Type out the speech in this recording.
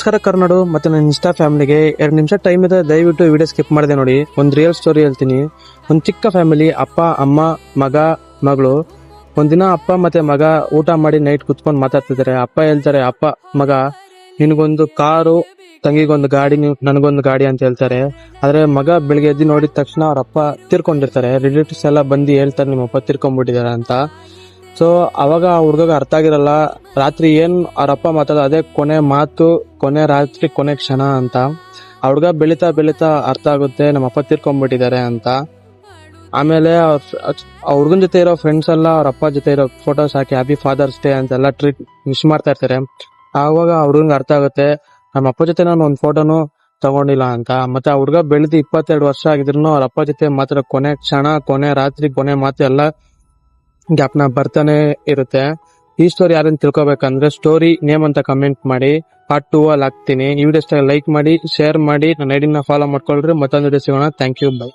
ನಮಸ್ಕಾರ ಕರ್ನಾಡು ಮತ್ತೆ ನನ್ನ ಇನ್ಸ್ಟಾ ಫ್ಯಾಮಿಲಿಗೆ 2 ನಿಮಿಷ ಟೈಮ್ ಇದೆ, ದಯವಿಟ್ಟು ವಿಡಿಯೋ ಸ್ಕಿಪ್ ಮಾಡಿದೆ ನೋಡಿ. ಒಂದು ರಿಯಲ್ ಸ್ಟೋರಿ ಹೇಳ್ತೀನಿ. ಒಂದು ಚಿಕ್ಕ ಫ್ಯಾಮಿಲಿ, ಅಪ್ಪ ಅಮ್ಮ ಮಗ ಮಗಳು. ಒಂದಿನ ಅಪ್ಪ ಮತ್ತೆ ಮಗ ಊಟ ಮಾಡಿ ನೈಟ್ ಕುತ್ಕೊಂಡು ಮಾತಾಡ್ತಿದ್ದಾರೆ. ಅಪ್ಪ ಹೇಳ್ತಾರೆ, ಅಪ್ಪ ಮಗ ನಿನಗೊಂದು ಕಾರು, ತಂಗಿಗೊಂದು ಗಾಡಿ, ನನಗೊಂದು ಗಾಡಿ ಅಂತ ಹೇಳ್ತಾರೆ. ಆದ್ರೆ ಮಗ ಬೆಳಿಗ್ಗೆ ಎದ್ದು ನೋಡಿದ ತಕ್ಷಣ ಅವ್ರ ಅಪ್ಪ ತೀರ್ಕೊಂಡಿರ್ತಾರೆ. ರಿಲೇಟಿವ್ಸ್ ಎಲ್ಲ ಬಂದು ಹೇಳ್ತಾರೆ ನಿಮ್ಮ ಅಪ್ಪ ತೀರ್ಕೊಂಡ್ಬಿಟ್ಟಿದ್ದಾರೆ ಅಂತ. ಸೊ ಅವಾಗ ಆ ಹುಡ್ಗಗೆ ಅರ್ಥ ಆಗಿರಲ್ಲ, ರಾತ್ರಿ ಏನ್ ಅವ್ರಪ್ಪ ಮಾತಾಡೋ ಅದೇ ಕೊನೆ ಮಾತು, ಕೊನೆ ರಾತ್ರಿ, ಕೊನೆ ಕ್ಷಣ ಅಂತ. ಆ ಹುಡ್ಗ ಬೆಳಿತಾ ಬೆಳಿತಾ ಅರ್ಥ ಆಗುತ್ತೆ ನಮ್ಮ ಅಪ್ಪ ತೀರ್ಕೊಂಡ್ಬಿಟ್ಟಿದ್ದಾರೆ ಅಂತ. ಆಮೇಲೆ ಆ ಹುಡ್ಗನ್ ಜೊತೆ ಇರೋ ಫ್ರೆಂಡ್ಸ್ ಎಲ್ಲ ಅವ್ರ ಅಪ್ಪ ಜೊತೆ ಇರೋ ಫೋಟೋಸ್ ಹಾಕಿ ಹ್ಯಾಪಿ ಫಾದರ್ಸ್ ಡೇ ಅಂತೆಲ್ಲ ವಿಶ್ ಮಾಡ್ತಾ ಇರ್ತಾರೆ. ಆವಾಗ ಆ ಹುಡ್ಗಂಗೆ ಅರ್ಥ ಆಗುತ್ತೆ ನಮ್ಮ ಅಪ್ಪ ಜೊತೆ ನಾನು ಒಂದು ಫೋಟೋನು ತಗೊಂಡಿಲ್ಲ ಅಂತ. ಮತ್ತೆ ಆ ಹುಡ್ಗ ಬೆಳೆದು 22 ವರ್ಷ ಆಗಿದ್ರು ಅವ್ರ ಅಪ್ಪ ಜೊತೆ ಮಾತ್ರ ಕೊನೆ ಕ್ಷಣ, ಕೊನೆ ರಾತ್ರಿ, ಕೊನೆ ಮಾತು ಎಲ್ಲ ಜ್ಞಾಪನ ಬರ್ತಾನೆ ಇರುತ್ತೆ. ಈ ಸ್ಟೋರಿ ಯಾರನ್ನ ತಿಳ್ಕೊಬೇಕಂದ್ರೆ ಸ್ಟೋರಿ ನೇಮ್ ಅಂತ ಕಮೆಂಟ್ ಮಾಡಿ, ಪಾರ್ಟ್ 2 ಅಲ್ಲಿ ಹಾಕ್ತೀನಿ. ಈ ವಿಡಿಯೋ ಲೈಕ್ ಮಾಡಿ, ಶೇರ್ ಮಾಡಿ, ನನ್ನ ಐಡಿನ ಫಾಲೋ ಮಾಡ್ಕೊಳ್ರಿ. ಮತ್ತೊಂದು ವಿಡಿಯೋ ಸಿಗೋಣ. Thank you, by.